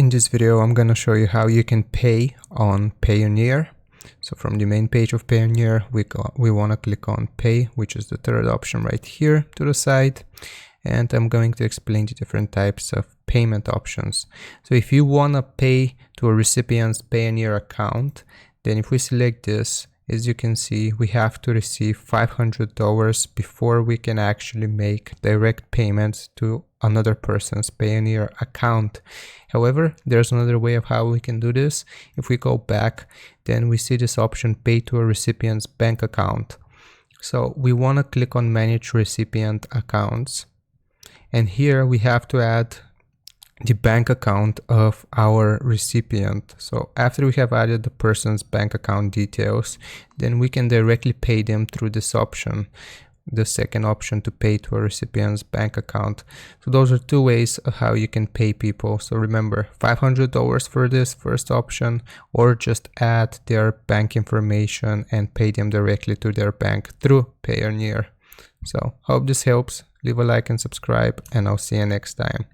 In this video, I'm going to show you how you can pay on Payoneer. So from the main page of Payoneer, we want to click on Pay, which is the third option right here to the side. And I'm going to explain the different types of payment options. So if you want to pay to a recipient's Payoneer account, then if we select this, as you can see, we have to receive $500 before we can actually make direct payments to another person's Payoneer account. However, there's another way of how we can do this. If we go back, then we see this option, Pay to a recipient's bank account. So we want to click on Manage Recipient Accounts. And here we have to add the bank account of our recipient. So after we have added the person's bank account details, then we can directly pay them through this option, the second option, to pay to a recipient's bank account. So those are two ways of how you can pay people. So remember, $500 for this first option, or just add their bank information and pay them directly to their bank through Payoneer. So hope this helps. Leave a like and subscribe, and I'll see you next time.